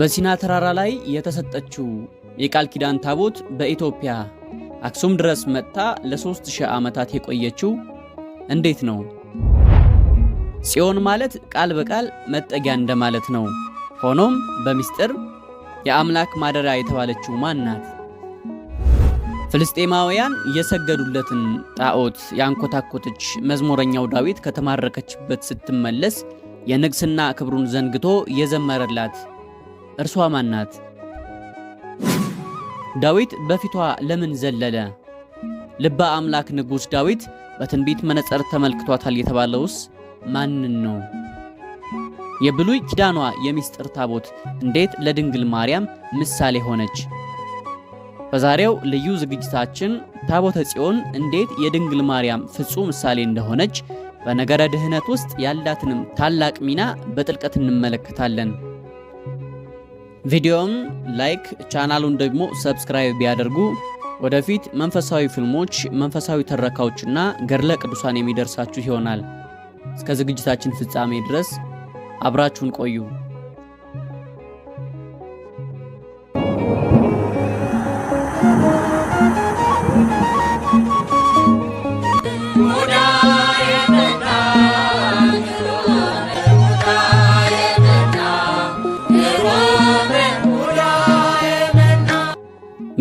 በሲና ተራራ ላይ የተሰጠችው የቃል ኪዳን ታቦት በኢትዮጵያ አክሱም ድረስ መጥታ ለ3000 ዓመታት የቆየችው እንዴት ነው? ጽዮን ማለት ቃል በቃል መጠጊያ እንደማለት ነው። ሆኖም በሚስጥር የአምላክ ማደሪያ የተባለችው ማን ናት? ፍልስጤማውያን የሰገዱለትን ጣዖት ያንኮታኮተች መዝሙረኛው ዳዊት ከተማረከችበት ስትመለስ የንግስና ክብሩን ዘንግቶ የዘመረላት እርሷ ማን ናት? ዳዊት በፊቷ ለምን ዘለለ? ልበ አምላክ ንጉስ ዳዊት በትንቢት መነጽር ተመልክቷታል የተባለውስ ማንን ነው? የብሉይ ኪዳኗ የሚስጥር ታቦት እንዴት ለድንግል ማርያም ምሳሌ ሆነች? በዛሬው ልዩ ዝግጅታችን ታቦተ ጽዮን እንዴት የድንግል ማርያም ፍጹም ምሳሌ እንደሆነች በነገረ ድህነት ውስጥ ያላትንም ታላቅ ሚና በጥልቀት እንመለከታለን። ቪዲዮውን ላይክ፣ ቻናሉን ደግሞ ሰብስክራይብ ቢያደርጉ ወደፊት መንፈሳዊ ፊልሞች፣ መንፈሳዊ ተረካዎችና ገድለ ቅዱሳን የሚደርሳችሁ ይሆናል። እስከ ዝግጅታችን ፍጻሜ ድረስ አብራችሁን ቆዩ።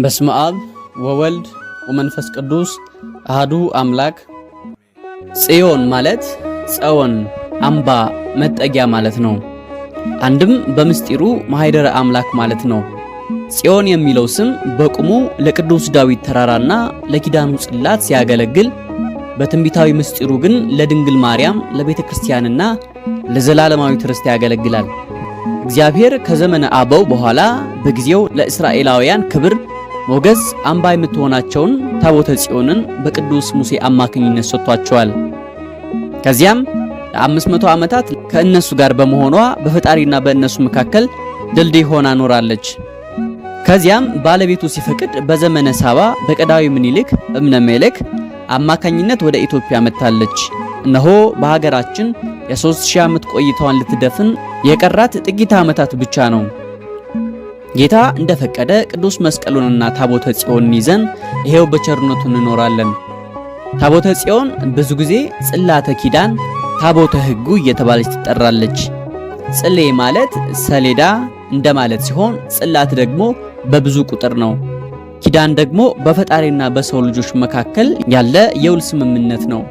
በስመ አብ ወወልድ ወመንፈስ ቅዱስ አሐዱ አምላክ። ጽዮን ማለት ጸወን አምባ መጠጊያ ማለት ነው። አንድም በምስጢሩ ማኅደረ አምላክ ማለት ነው። ጽዮን የሚለው ስም በቁሙ ለቅዱስ ዳዊት ተራራና ለኪዳኑ ጽላት ሲያገለግል፣ በትንቢታዊ ምስጢሩ ግን ለድንግል ማርያም ለቤተ ክርስቲያንና ለዘላለማዊ ርስት ያገለግላል። እግዚአብሔር ከዘመነ አበው በኋላ በጊዜው ለእስራኤላውያን ክብር ሞገስ አምባ የምትሆናቸውን ታቦተ ጽዮንን በቅዱስ ሙሴ አማካኝነት ሰጥቷቸዋል። ከዚያም ለ500 ዓመታት ከእነሱ ጋር በመሆኗ በፈጣሪና በእነሱ መካከል ድልድይ ሆና ኖራለች። ከዚያም ባለቤቱ ሲፈቅድ በዘመነ ሳባ በቀዳዊ ምኒልክ እምነ ሜልክ አማካኝነት ወደ ኢትዮጵያ መጥታለች። እነሆ በሀገራችን የ3000 ዓመት ቆይታዋን ልትደፍን የቀራት ጥቂት ዓመታት ብቻ ነው። ጌታ እንደፈቀደ ቅዱስ መስቀሉንና ታቦተ ጽዮንን ይዘን ይሄው በቸርነቱ እንኖራለን። ታቦተ ጽዮን ብዙ ጊዜ ጽላተ ኪዳን፣ ታቦተ ሕጉ እየተባለች ትጠራለች። ጽሌ ማለት ሰሌዳ እንደማለት ሲሆን ጽላት ደግሞ በብዙ ቁጥር ነው። ኪዳን ደግሞ በፈጣሪና በሰው ልጆች መካከል ያለ የውል ስምምነት ነው።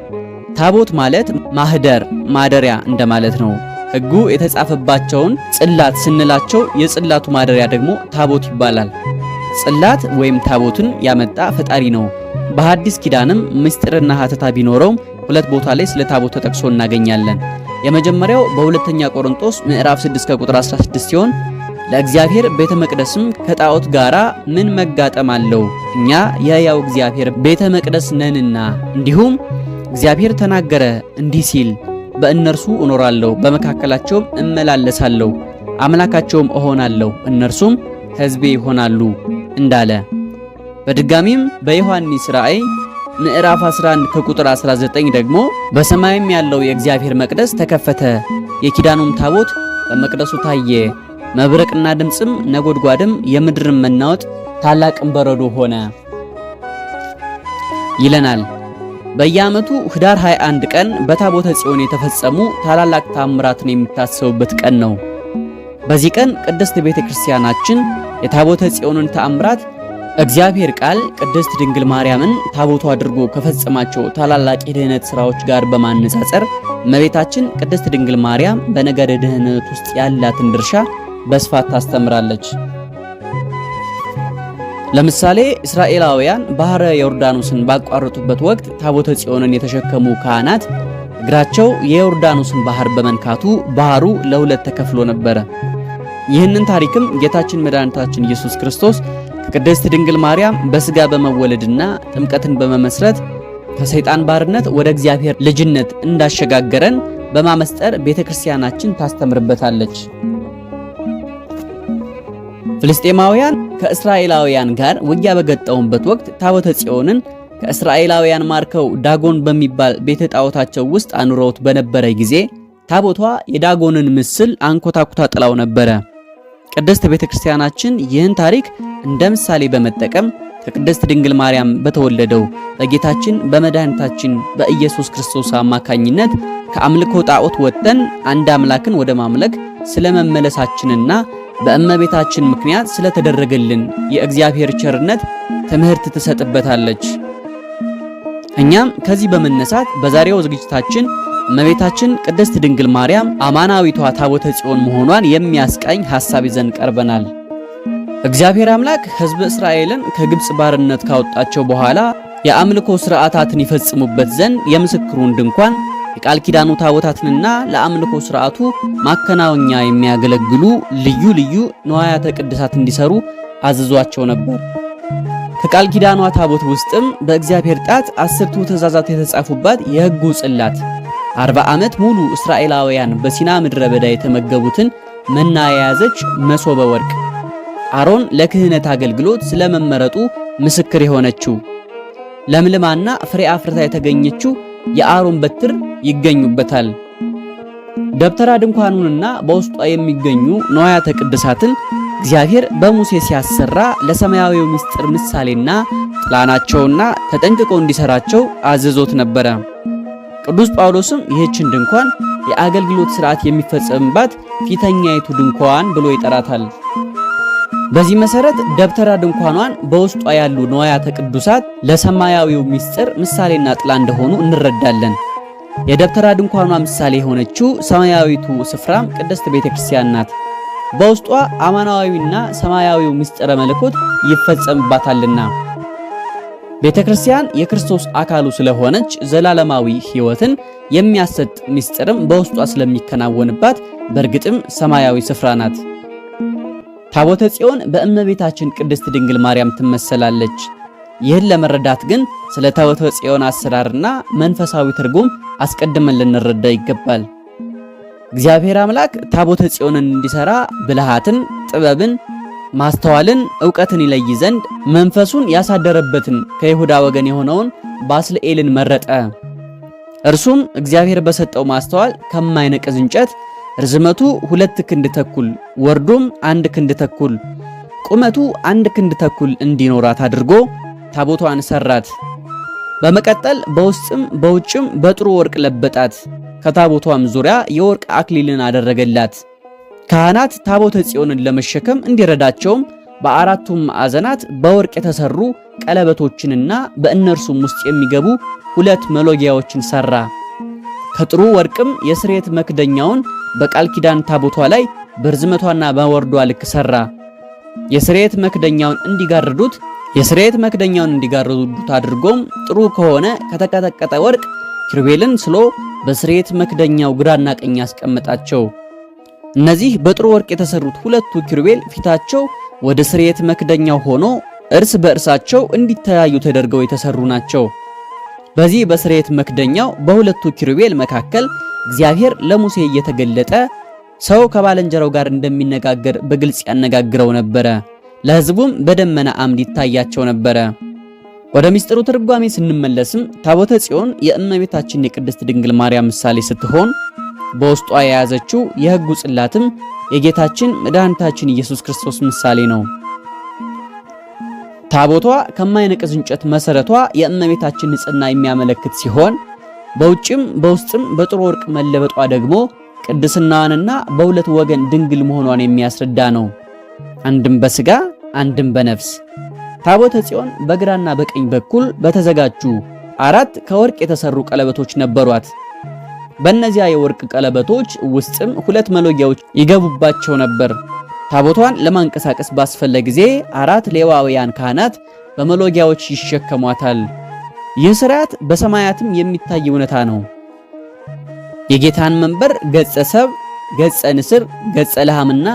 ታቦት ማለት ማህደር ማደሪያ እንደማለት ነው። ሕጉ የተጻፈባቸውን ጽላት ስንላቸው የጽላቱ ማደሪያ ደግሞ ታቦት ይባላል። ጽላት ወይም ታቦትን ያመጣ ፈጣሪ ነው። በሐዲስ ኪዳንም ምስጢርና ሐተታ ቢኖረውም ሁለት ቦታ ላይ ስለ ታቦት ተጠቅሶ እናገኛለን። የመጀመሪያው በሁለተኛ ቆሮንቶስ ምዕራፍ 6 ቁጥር 16 ሲሆን ለእግዚአብሔር ቤተ መቅደስም ከጣዖት ጋራ ምን መጋጠም አለው? እኛ የሕያው እግዚአብሔር ቤተ መቅደስ ነንና። እንዲሁም እግዚአብሔር ተናገረ እንዲህ ሲል በእነርሱ እኖራለሁ፣ በመካከላቸውም እመላለሳለሁ፣ አምላካቸውም እሆናለሁ፣ እነርሱም ሕዝቤ ይሆናሉ እንዳለ። በድጋሚም በዮሐንስ ራእይ ምዕራፍ 11 ከቁጥር 19 ደግሞ በሰማይም ያለው የእግዚአብሔር መቅደስ ተከፈተ፣ የኪዳኑም ታቦት በመቅደሱ ታየ፣ መብረቅና ድምፅም ነጎድጓድም የምድርም መናወጥ ታላቅም በረዶ ሆነ ይለናል። በየዓመቱ ህዳር 21 ቀን በታቦተ ጽዮን የተፈጸሙ ታላላቅ ተአምራትን የሚታሰቡበት ቀን ነው። በዚህ ቀን ቅድስት ቤተ ክርስቲያናችን የታቦተ ጽዮንን ተአምራት እግዚአብሔር ቃል ቅድስት ድንግል ማርያምን ታቦቱ አድርጎ ከፈጸማቸው ታላላቅ የድህነት ሥራዎች ጋር በማነጻጸር እመቤታችን ቅድስት ድንግል ማርያም በነገረ ድህነት ውስጥ ያላትን ድርሻ በስፋት ታስተምራለች። ለምሳሌ እስራኤላውያን ባህረ ዮርዳኖስን ባቋረጡበት ወቅት ታቦተ ጽዮንን የተሸከሙ ካህናት እግራቸው የዮርዳኖስን ባህር በመንካቱ ባህሩ ለሁለት ተከፍሎ ነበረ። ይህንን ታሪክም ጌታችን መድኃኒታችን ኢየሱስ ክርስቶስ ከቅድስት ድንግል ማርያም በሥጋ በመወለድና ጥምቀትን በመመስረት ከሰይጣን ባርነት ወደ እግዚአብሔር ልጅነት እንዳሸጋገረን በማመስጠር ቤተክርስቲያናችን ታስተምርበታለች። ፍልስጤማውያን ከእስራኤላውያን ጋር ውጊያ በገጠሙበት ወቅት ታቦተ ጽዮንን ከእስራኤላውያን ማርከው ዳጎን በሚባል ቤተ ጣዖታቸው ውስጥ አኑረውት በነበረ ጊዜ ታቦቷ የዳጎንን ምስል አንኮታኩታ ጥላው ነበረ። ቅድስት ቤተክርስቲያናችን ይህን ታሪክ እንደ ምሳሌ በመጠቀም ከቅድስት ድንግል ማርያም በተወለደው በጌታችን በመድኃኒታችን በኢየሱስ ክርስቶስ አማካኝነት ከአምልኮ ጣዖት ወጥተን አንድ አምላክን ወደ ማምለክ ስለመመለሳችንና በእመቤታችን ምክንያት ስለተደረገልን የእግዚአብሔር ቸርነት ትምህርት ትሰጥበታለች። እኛም ከዚህ በመነሳት በዛሬው ዝግጅታችን እመቤታችን ቅድስት ድንግል ማርያም አማናዊቷ ታቦተ ጽዮን መሆኗን የሚያስቃኝ ሐሳብ ይዘን ቀርበናል። እግዚአብሔር አምላክ ሕዝብ እስራኤልን ከግብጽ ባርነት ካወጣቸው በኋላ የአምልኮ ሥርዓታትን ይፈጽሙበት ዘንድ የምስክሩን ድንኳን የቃል ኪዳኑ ታቦታትንና ለአምልኮ ሥርዓቱ ማከናወኛ የሚያገለግሉ ልዩ ልዩ ንዋያተ ቅድሳት እንዲሰሩ አዝዟቸው ነበር። ከቃል ኪዳኗ ታቦት ውስጥም በእግዚአብሔር ጣት 10ቱ ትእዛዛት የተጻፉባት የሕጉ ጽላት 40 ዓመት ሙሉ እስራኤላውያን በሲና ምድረ በዳ የተመገቡትን መና የያዘች መሶበ ወርቅ፣ አሮን ለክህነት አገልግሎት ስለመመረጡ ምስክር የሆነችው ለምልማና ፍሬ አፍርታ የተገኘችው የአሮን በትር ይገኙበታል። ደብተራ ድንኳኑንና በውስጧ የሚገኙ ንዋያተ ቅድሳትን እግዚአብሔር በሙሴ ሲያሰራ ለሰማያዊው ምስጢር ምሳሌና ጥላናቸውና ተጠንቅቆ እንዲሰራቸው አዝዞት ነበረ። ቅዱስ ጳውሎስም ይህችን ድንኳን የአገልግሎት ሥርዓት የሚፈጸምባት ፊተኛይቱ ድንኳን ብሎ ይጠራታል። በዚህ መሰረት ደብተራ ድንኳኗን በውስጧ ያሉ ንዋያተ ቅዱሳት ለሰማያዊው ምስጢር ምሳሌና ጥላ እንደሆኑ እንረዳለን። የደብተራ ድንኳኗ ምሳሌ የሆነችው ሰማያዊቱ ስፍራም ቅድስት ቤተክርስቲያን ናት። በውስጧ አማናዊና ሰማያዊው ምስጢረ መለኮት ይፈጸምባታልና ቤተክርስቲያን የክርስቶስ አካሉ ስለሆነች ዘላለማዊ ሕይወትን የሚያሰጥ ምስጢርም በውስጧ ስለሚከናወንባት በእርግጥም ሰማያዊ ስፍራ ናት። ታቦተ ጽዮን በእመቤታችን ቅድስት ድንግል ማርያም ትመሰላለች። ይህን ለመረዳት ግን ስለ ታቦተ ጽዮን አሰራርና መንፈሳዊ ትርጉም አስቀድመን ልንረዳ ይገባል። እግዚአብሔር አምላክ ታቦተ ጽዮንን እንዲሰራ ብልሃትን፣ ጥበብን፣ ማስተዋልን፣ ዕውቀትን ይለይ ዘንድ መንፈሱን ያሳደረበትን ከይሁዳ ወገን የሆነውን ባስልኤልን መረጠ። እርሱም እግዚአብሔር በሰጠው ማስተዋል ከማይነቅዝ እንጨት ርዝመቱ 2 ክንድ ተኩል ወርዱም 1 ክንድ ተኩል ቁመቱ 1 ክንድ ተኩል እንዲኖራት አድርጎ ታቦቷን ሰራት። በመቀጠል በውስጥም በውጭም በጥሩ ወርቅ ለበጣት። ከታቦቷም ዙሪያ የወርቅ አክሊልን አደረገላት። ካህናት ታቦተ ጽዮንን ለመሸከም እንዲረዳቸውም በአራቱም ማዕዘናት በወርቅ የተሰሩ ቀለበቶችንና በእነርሱም ውስጥ የሚገቡ 2 መሎጊያዎችን ሰራ። ከጥሩ ወርቅም የስርየት መክደኛውን በቃል ኪዳን ታቦቷ ላይ በርዝመቷና በወርዷ ልክ ሰራ። የስርየት መክደኛውን እንዲጋርዱት አድርጎም ጥሩ ከሆነ ከተቀጠቀጠ ወርቅ ኪሩቤልን ስሎ በስርየት መክደኛው ግራና ቀኝ ያስቀመጣቸው። እነዚህ በጥሩ ወርቅ የተሰሩት 2ቱ ኪሩቤል ፊታቸው ወደ ስርየት መክደኛው ሆኖ እርስ በእርሳቸው እንዲተያዩ ተደርገው የተሰሩ ናቸው። በዚህ በስርየት መክደኛው በ2ቱ ኪሩቤል መካከል እግዚአብሔር ለሙሴ እየተገለጠ ሰው ከባልንጀራው ጋር እንደሚነጋገር በግልጽ ያነጋግረው ነበረ። ለሕዝቡም በደመና አምድ ይታያቸው ነበረ። ወደ ምስጢሩ ትርጓሜ ስንመለስም ታቦተ ጽዮን የእመቤታችን የቅድስት ድንግል ማርያም ምሳሌ ስትሆን በውስጧ የያዘችው የሕጉ ጽላትም የጌታችን መድኃኒታችን ኢየሱስ ክርስቶስ ምሳሌ ነው። ታቦቷ ከማይነቅዝ እንጨት መሰረቷ የእመቤታችን ንጽሕና የሚያመለክት ሲሆን በውጭም በውስጥም በጥሩ ወርቅ መለበጧ ደግሞ ቅድስናዋንና በሁለት ወገን ድንግል መሆኗን የሚያስረዳ ነው። አንድም በሥጋ አንድም በነፍስ። ታቦተ ጽዮን በግራና በቀኝ በኩል በተዘጋጁ 4 ከወርቅ የተሰሩ ቀለበቶች ነበሯት። በእነዚያ የወርቅ ቀለበቶች ውስጥም 2 መሎጊያዎች ይገቡባቸው ነበር። ታቦቷን ለማንቀሳቀስ ባስፈለገ ጊዜ 4 ሌዋውያን ካህናት በመሎጊያዎች ይሸከሟታል። ይህ ሥርዓት በሰማያትም የሚታይ እውነታ ነው። የጌታን መንበር ገጸ ሰብ፣ ገጸ ንስር፣ ገጸ ለሐምና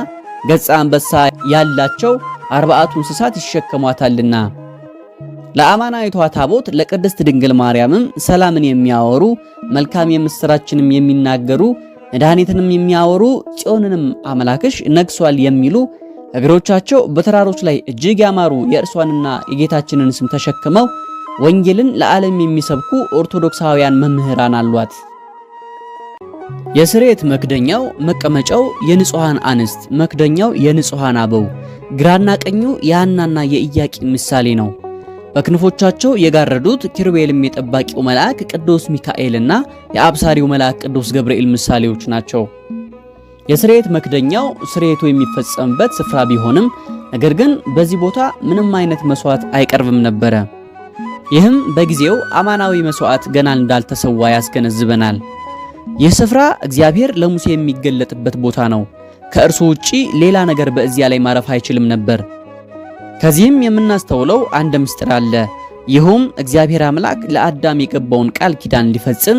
ገጸ አንበሳ ያላቸው 4ቱ እንስሳት ይሸከሟታልና። ለአማናዊቷ ታቦት ለቅድስት ድንግል ማርያምም ሰላምን የሚያወሩ መልካም የምስራችንም የሚናገሩ መድኃኒትንም የሚያወሩ ጽዮንንም አምላክሽ ነግሷል የሚሉ እግሮቻቸው በተራሮች ላይ እጅግ ያማሩ የእርሷንና የጌታችንን ስም ተሸክመው ወንጌልን ለዓለም የሚሰብኩ ኦርቶዶክሳውያን መምህራን አሏት። የስርየት መክደኛው መቀመጫው የንጹሃን አንስት መክደኛው የንጹሃን አበው ግራና ቀኙ የሐናና የኢያቄም ምሳሌ ነው። በክንፎቻቸው የጋረዱት ኪሩቤልም የጠባቂው መልአክ ቅዱስ ሚካኤልና የአብሳሪው መልአክ ቅዱስ ገብርኤል ምሳሌዎች ናቸው። የስርየት መክደኛው ስርየቱ የሚፈጸምበት ስፍራ ቢሆንም ነገር ግን በዚህ ቦታ ምንም አይነት መስዋዕት አይቀርብም ነበረ። ይህም በጊዜው አማናዊ መስዋዕት ገና እንዳልተሰዋ ያስገነዝበናል። ይህ ስፍራ እግዚአብሔር ለሙሴ የሚገለጥበት ቦታ ነው። ከእርሱ ውጪ ሌላ ነገር በዚያ ላይ ማረፍ አይችልም ነበር። ከዚህም የምናስተውለው አንድ ምስጢር አለ። ይህም እግዚአብሔር አምላክ ለአዳም የገባውን ቃል ኪዳን ሊፈጽም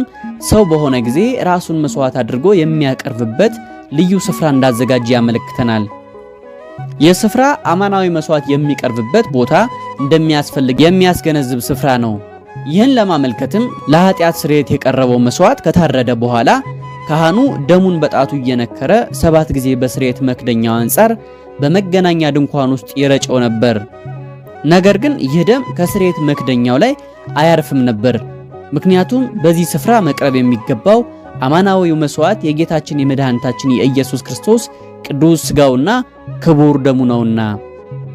ሰው በሆነ ጊዜ ራሱን መስዋዕት አድርጎ የሚያቀርብበት ልዩ ስፍራ እንዳዘጋጀ ያመለክተናል። ይህ ስፍራ አማናዊ መስዋዕት የሚቀርብበት ቦታ እንደሚያስፈልግ የሚያስገነዝብ ስፍራ ነው። ይህን ለማመልከትም ለኃጢአት ስርየት የቀረበው መስዋዕት ከታረደ በኋላ ካህኑ ደሙን በጣቱ እየነከረ 7 ጊዜ በስርየት መክደኛው አንጻር በመገናኛ ድንኳን ውስጥ ይረጨው ነበር። ነገር ግን ይህ ደም ከስርየት መክደኛው ላይ አያርፍም ነበር። ምክንያቱም በዚህ ስፍራ መቅረብ የሚገባው አማናዊው መስዋዕት የጌታችን የመድኃኒታችን የኢየሱስ ክርስቶስ ቅዱስ ሥጋውና ክቡር ደሙ ነውና።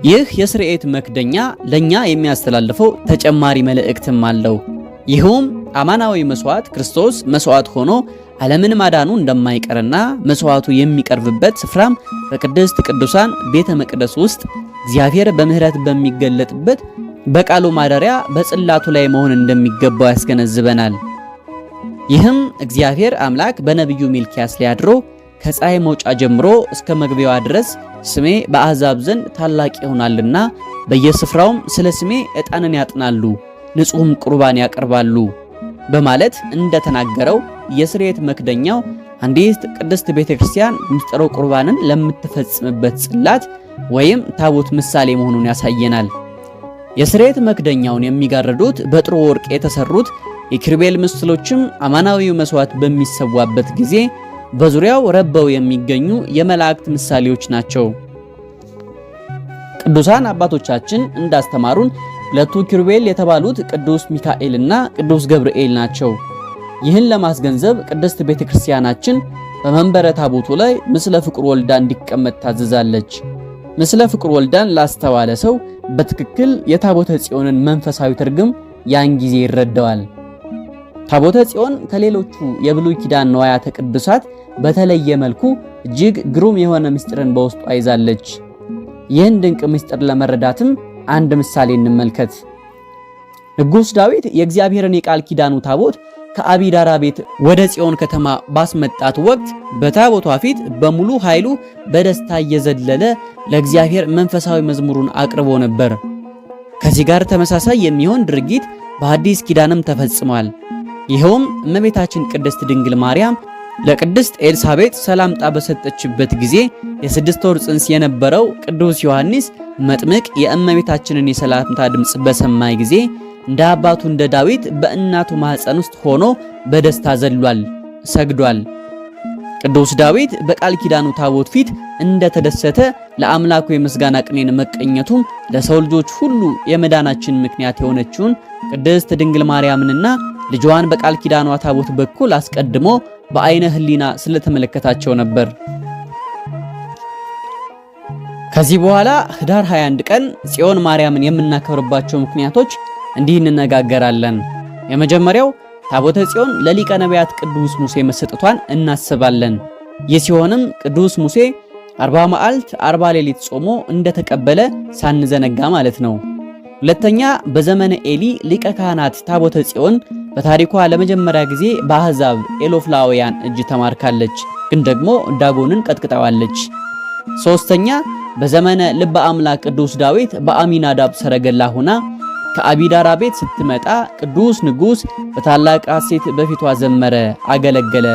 ይህ የስርየት መክደኛ ለኛ የሚያስተላልፈው ተጨማሪ መልእክትም አለው። ይህም አማናዊ መስዋዕት ክርስቶስ መስዋዕት ሆኖ ዓለምን ማዳኑ እንደማይቀርና መስዋዕቱ የሚቀርብበት ስፍራም በቅድስት ቅዱሳን ቤተ መቅደስ ውስጥ እግዚአብሔር በምህረት በሚገለጥበት በቃሉ ማደሪያ በጽላቱ ላይ መሆን እንደሚገባው ያስገነዝበናል። ይህም እግዚአብሔር አምላክ በነቢዩ ሚልኪያስ ላይ አድሮ ከፀሐይ መውጫ ጀምሮ እስከ መግቢያዋ ድረስ ስሜ በአሕዛብ ዘንድ ታላቅ ይሆናልና በየስፍራውም ስለ ስሜ ዕጣንን ያጥናሉ፣ ንጹሕም ቁርባን ያቀርባሉ በማለት እንደተናገረው የስርየት መክደኛው አንዲት ቅድስት ቤተክርስቲያን ምስጢረ ቁርባንን ለምትፈጽምበት ጽላት ወይም ታቦት ምሳሌ መሆኑን ያሳየናል። የስርየት መክደኛውን የሚጋርዱት በጥሩ ወርቅ የተሰሩት የኪሩቤል ምስሎችም አማናዊው መስዋዕት በሚሰዋበት ጊዜ በዙሪያው ረበው የሚገኙ የመላእክት ምሳሌዎች ናቸው። ቅዱሳን አባቶቻችን እንዳስተማሩን ሁለቱ ኪሩቤል የተባሉት ቅዱስ ሚካኤልና ቅዱስ ገብርኤል ናቸው። ይህን ለማስገንዘብ ቅድስት ቤተክርስቲያናችን በመንበረ ታቦቱ ላይ ምስለ ፍቁር ወልዳ እንዲቀመጥ ታዝዛለች። ምስለ ፍቁር ወልዳን ላስተዋለ ሰው በትክክል የታቦተ ጽዮንን መንፈሳዊ ትርጉም ያን ጊዜ ይረዳዋል። ታቦተ ጽዮን ከሌሎቹ የብሉይ ኪዳን ንዋያተ ቅዱሳት በተለየ መልኩ እጅግ ግሩም የሆነ ምስጢርን በውስጧ ይዛለች። ይህን ድንቅ ምስጢር ለመረዳትም አንድ ምሳሌ እንመልከት። ንጉሥ ዳዊት የእግዚአብሔርን የቃል ኪዳኑ ታቦት ከአቢዳራ ቤት ወደ ጽዮን ከተማ ባስመጣት ወቅት በታቦቷ ፊት በሙሉ ኃይሉ በደስታ እየዘለለ ለእግዚአብሔር መንፈሳዊ መዝሙሩን አቅርቦ ነበር። ከዚህ ጋር ተመሳሳይ የሚሆን ድርጊት በአዲስ ኪዳንም ተፈጽሟል። ይኸውም እመቤታችን ቅድስት ድንግል ማርያም ለቅድስት ኤልሳቤጥ ሰላምታ በሰጠችበት ጊዜ የ6 ወር ጽንስ የነበረው ቅዱስ ዮሐንስ መጥምቅ የእመቤታችንን የሰላምታ ድምፅ በሰማይ ጊዜ እንደ አባቱ እንደ ዳዊት በእናቱ ማኅፀን ውስጥ ሆኖ በደስታ ዘሏል፣ ሰግዷል። ቅዱስ ዳዊት በቃል ኪዳኑ ታቦት ፊት እንደተደሰተ ለአምላኩ የምስጋና ቅኔን መቀኘቱም ለሰው ልጆች ሁሉ የመዳናችን ምክንያት የሆነችውን ቅድስት ድንግል ማርያምንና ልጇን በቃል ኪዳኗ ታቦት በኩል አስቀድሞ በአይነ ህሊና ስለተመለከታቸው ነበር። ከዚህ በኋላ ህዳር 21 ቀን ጽዮን ማርያምን የምናከብርባቸው ምክንያቶች እንዲህ እንነጋገራለን። የመጀመሪያው ታቦተ ጽዮን ለሊቀ ነቢያት ቅዱስ ሙሴ መሰጠቷን እናስባለን። ይህ ሲሆንም ቅዱስ ሙሴ 40 መዓልት 40 ሌሊት ጾሞ እንደተቀበለ ሳንዘነጋ ማለት ነው። ሁለተኛ በዘመነ ኤሊ ሊቀ ካህናት ታቦተ ጽዮን በታሪኳ ለመጀመሪያ ጊዜ በአሕዛብ ኤሎፍላውያን እጅ ተማርካለች፣ ግን ደግሞ ዳጎንን ቀጥቅጣዋለች። ሶስተኛ በዘመነ ልበ አምላክ ቅዱስ ዳዊት በአሚናዳብ ሰረገላ ሆና ከአቢዳራ ቤት ስትመጣ ቅዱስ ንጉሥ በታላቅ ሐሴት በፊቷ ዘመረ፣ አገለገለ።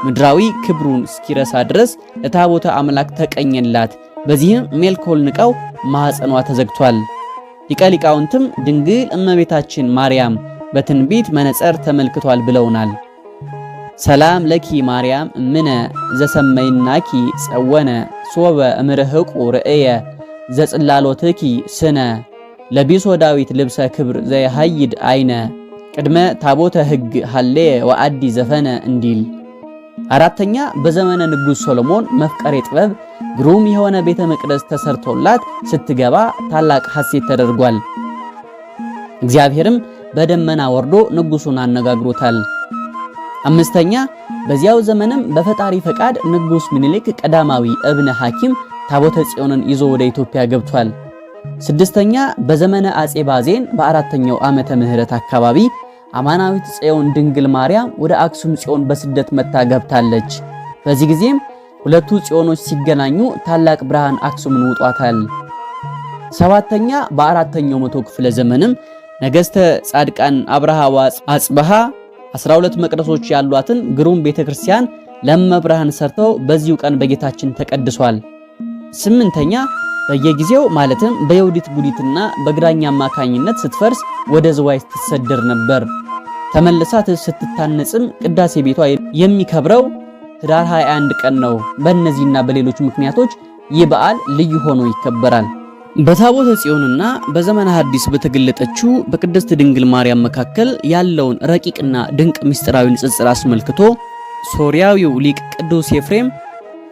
ምድራዊ ክብሩን እስኪረሳ ድረስ ለታቦተ አምላክ ተቀኘላት። በዚህም ሜልኮል ንቃው ማኅፀኗ ተዘግቷል። ሊቀ ሊቃውንትም ድንግል እመቤታችን ማርያም በትንቢት መነጽር ተመልክቷል ብለውናል። ሰላም ለኪ ማርያም እምነ ዘሰመይናኪ ጸወነ ሶበ እምርህቁ ርእየ ዘጽላሎትኪ ስነ ለቢሶ ዳዊት ልብሰ ክብር ዘይሃይድ አይነ ቅድመ ታቦተ ሕግ ሃሌ ወአዲ ዘፈነ እንዲል አራተኛ በዘመነ ንጉሥ ሶሎሞን መፍቀሬ ጥበብ ግሩም የሆነ ቤተ መቅደስ ተሰርቶላት ስትገባ ታላቅ ሐሴት ተደርጓል። እግዚአብሔርም በደመና ወርዶ ንጉሱን አነጋግሮታል። አምስተኛ በዚያው ዘመንም በፈጣሪ ፈቃድ ንጉስ ምኒልክ ቀዳማዊ እብነ ሐኪም ታቦተ ጽዮንን ይዞ ወደ ኢትዮጵያ ገብቷል። ስድስተኛ በዘመነ አጼ ባዜን በአራተኛው ዓመተ ምህረት አካባቢ አማናዊት ጽዮን ድንግል ማርያም ወደ አክሱም ጽዮን በስደት መታ ገብታለች። በዚህ ጊዜም ሁለቱ ጽዮኖች ሲገናኙ ታላቅ ብርሃን አክሱምን ውጧታል። ሰባተኛ በአራተኛው መቶ ክፍለ ዘመንም ነገስተ ጻድቃን አብርሃ ወአጽብሃ 12 መቅደሶች ያሏትን ግሩም ቤተክርስቲያን ለመብርሃን ሰርተው በዚሁ ቀን በጌታችን ተቀድሷል። ስምንተኛ በየጊዜው ማለትም በየውዲት ጉዲትና በግራኝ አማካኝነት ስትፈርስ ወደ ዝዋይ ስትሰደር ነበር። ተመልሳት ስትታነጽም ቅዳሴ ቤቷ የሚከብረው ህዳር 21 ቀን ነው። በእነዚህና በሌሎች ምክንያቶች ይህ በዓል ልዩ ሆኖ ይከበራል። በታቦተ ጽዮንና በዘመነ ሐዲስ በተገለጠችው በቅድስት ድንግል ማርያም መካከል ያለውን ረቂቅና ድንቅ ምስጢራዊ ንጽጽር አስመልክቶ ሶርያዊው ሊቅ ቅዱስ ኤፍሬም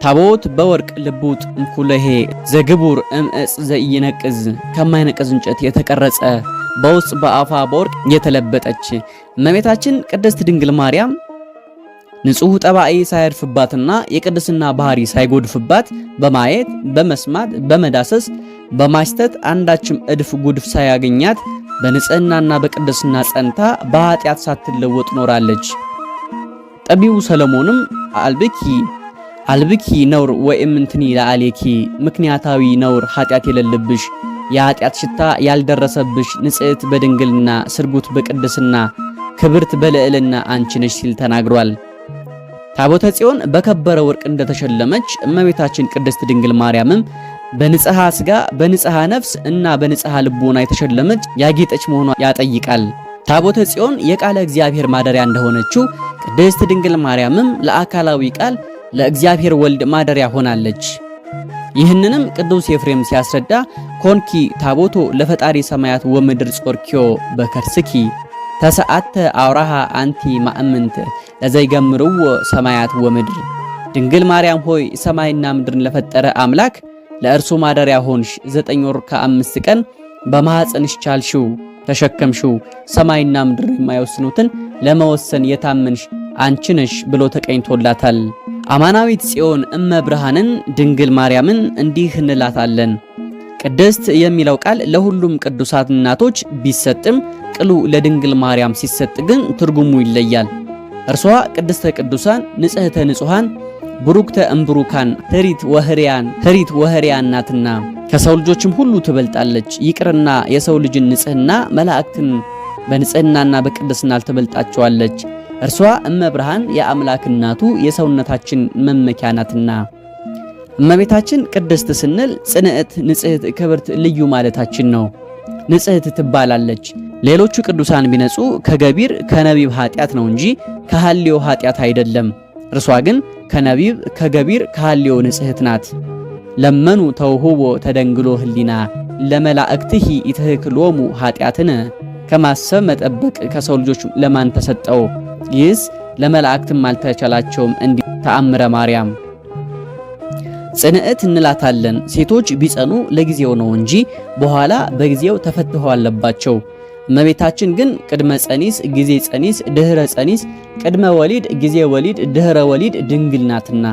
ታቦት በወርቅ ልቡጥ እንኩለሄ ዘግቡር እምዕፅ ዘይነቅዝ ከማይነቅዝ እንጨት የተቀረጸ በውስጥ በአፋ በወርቅ የተለበጠች እመቤታችን ቅድስት ድንግል ማርያም ንጹህ ጠባይ ሳይርፍባትና የቅድስና ባህሪ ሳይጎድፍባት በማየት በመስማት በመዳሰስ በማሽተት አንዳችም እድፍ ጉድፍ ሳያገኛት በንጽህናና በቅድስና ጸንታ በኃጢአት ሳትለወጥ ኖራለች። ጠቢቡ ሰለሞንም አልብኪ ነውር ወእምንትኒ ለአሌኪ ምክንያታዊ ነውር ኃጢአት የሌለብሽ የኃጢአት ሽታ ያልደረሰብሽ ንጽሕት በድንግልና ስርጉት በቅድስና ክብርት በልዕልና አንቺ ነሽ ሲል ተናግሯል። ታቦተ ጽዮን በከበረ ወርቅ እንደተሸለመች እመቤታችን ቅድስት ድንግል ማርያምም በንጽሐ ሥጋ በንጽሐ ነፍስ እና በንጽሐ ልቦና የተሸለመች ያጌጠች መሆኗ ያጠይቃል። ታቦተ ጽዮን የቃለ እግዚአብሔር ማደሪያ እንደሆነችው ቅድስት ድንግል ማርያምም ለአካላዊ ቃል ለእግዚአብሔር ወልድ ማደሪያ ሆናለች። ይህንንም ቅዱስ ኤፍሬም ሲያስረዳ ኮንኪ ታቦቶ ለፈጣሪ ሰማያት ወምድር ጾርኪዮ በከርስኪ ተሰዓተ አውራሃ አንቲ ማእምንት ለዘይገምርዎ ሰማያት ወምድር። ድንግል ማርያም ሆይ ሰማይና ምድርን ለፈጠረ አምላክ ለእርሱ ማደሪያ ሆንሽ። 9 ወር ከ5 ቀን በማኅፀንሽ ቻልሽው ተሸከምሽው። ሰማይና ምድር የማይወስኑትን ለመወሰን የታመንሽ አንቺ ነሽ ብሎ ተቀኝቶላታል። አማናዊት ጽዮን እመብርሃንን ድንግል ማርያምን እንዲህ እንላታለን። ቅድስት የሚለው ቃል ለሁሉም ቅዱሳት እናቶች ቢሰጥም ቅሉ ለድንግል ማርያም ሲሰጥ ግን ትርጉሙ ይለያል። እርሷ ቅድስተ ቅዱሳን ንጽሕተ ንጹሃን ብሩክተ እምብሩካን ህሪት ወህሪያን ናትና ከሰው ልጆችም ሁሉ ትበልጣለች። ይቅርና የሰው ልጅን ንጽህና መላእክትን በንጽህናና በቅድስና ትበልጣቸዋለች። እርሷ እመብርሃን የአምላክ እናቱ የሰውነታችን መመኪያ ናትና። እመቤታችን ቅድስት ስንል ጽንዕት፣ ንጽሕት፣ ክብርት፣ ልዩ ማለታችን ነው። ንጽሕት ትባላለች። ሌሎቹ ቅዱሳን ቢነጹ ከገቢር ከነቢብ ኃጢአት ነው እንጂ ከሐልዮ ኃጢአት አይደለም። እርሷ ግን ከነቢብ ከገቢር ከሐልዮ ንጽሕት ናት። ለመኑ ተውህቦ ተደንግሎ ህሊና ለመላእክትሂ ይትህክሎሙ ኃጢአትን ከማሰብ መጠበቅ ከሰው ልጆች ለማን ተሰጠው? ይህስ ለመላእክትም አልተቻላቸውም። እንዲህ ተአምረ ማርያም ጽንዕት እንላታለን። ሴቶች ቢጸኑ ለጊዜው ነው እንጂ በኋላ በጊዜው ተፈትሆ አለባቸው። እመቤታችን ግን ቅድመ ጸኒስ፣ ጊዜ ጸኒስ፣ ድህረ ጸኒስ፣ ቅድመ ወሊድ፣ ጊዜ ወሊድ፣ ድህረ ወሊድ ድንግል ናትና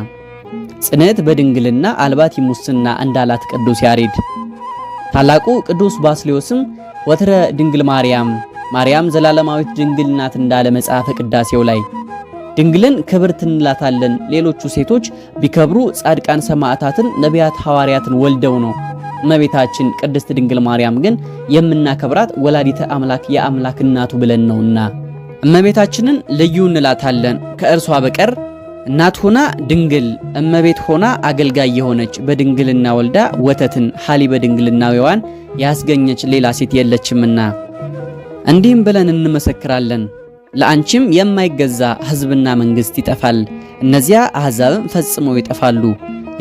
ጽንዕት በድንግልና አልባት ይሙስና እንዳላት ቅዱስ ያሬድ። ታላቁ ቅዱስ ባስልዮስም ወትረ ድንግል ማርያም ዘላለማዊት ድንግል ናት እንዳለ መጽሐፈ ቅዳሴው ላይ ድንግልን ክብርት እንላታለን። ሌሎቹ ሴቶች ቢከብሩ ጻድቃን ሰማዕታትን፣ ነቢያት፣ ሐዋርያትን ወልደው ነው። እመቤታችን ቅድስት ድንግል ማርያም ግን የምናከብራት ወላዲተ አምላክ የአምላክ እናቱ ብለን ነውና እመቤታችንን ልዩ እንላታለን። ከእርሷ በቀር እናት ሆና ድንግል፣ እመቤት ሆና አገልጋይ የሆነች በድንግልና ወልዳ ወተትን ሐሊበ ድንግልናዊዋን ያስገኘች ሌላ ሴት የለችምና እንዲህም ብለን እንመሰክራለን። ለአንቺም የማይገዛ ሕዝብና መንግስት ይጠፋል፣ እነዚያ አሕዛብም ፈጽመው ይጠፋሉ።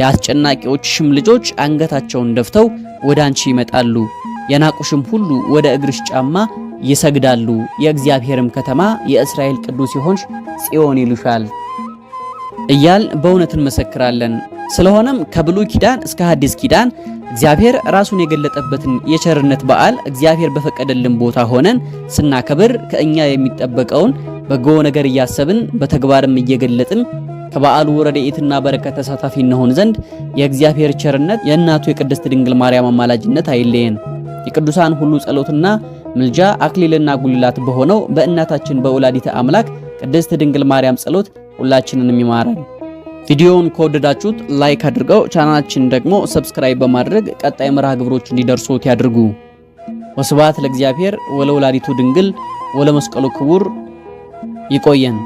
የአስጨናቂዎችሽም ልጆች አንገታቸውን ደፍተው ወደ አንቺ ይመጣሉ። የናቁሽም ሁሉ ወደ እግርሽ ጫማ ይሰግዳሉ። የእግዚአብሔርም ከተማ የእስራኤል ቅዱስ የሆንሽ ጽዮን ይሉሻል። እያል በእውነት እንመሰክራለን። ስለሆነም ከብሉይ ኪዳን እስከ ሐዲስ ኪዳን እግዚአብሔር ራሱን የገለጠበትን የቸርነት በዓል እግዚአብሔር በፈቀደልን ቦታ ሆነን ስናከብር ከእኛ የሚጠበቀውን በጎ ነገር እያሰብን በተግባርም እየገለጥን ከበዓሉ ረድኤትና በረከት ተሳታፊ እንሆን ዘንድ የእግዚአብሔር ቸርነት የእናቱ የቅድስት ድንግል ማርያም አማላጅነት አይለየን። የቅዱሳን ሁሉ ጸሎትና ምልጃ አክሊልና ጉልላት በሆነው በእናታችን በወላዲተ አምላክ ቅድስት ድንግል ማርያም ጸሎት ሁላችንንም ይማራል። ቪዲዮውን ከወደዳችሁት ላይክ አድርገው ቻናላችን ደግሞ ሰብስክራይብ በማድረግ ቀጣይ መርሃ ግብሮች እንዲደርሱት ያድርጉ። ወስብሐት ለእግዚአብሔር ወለወላዲቱ ድንግል ወለመስቀሉ ክቡር። ይቆየን።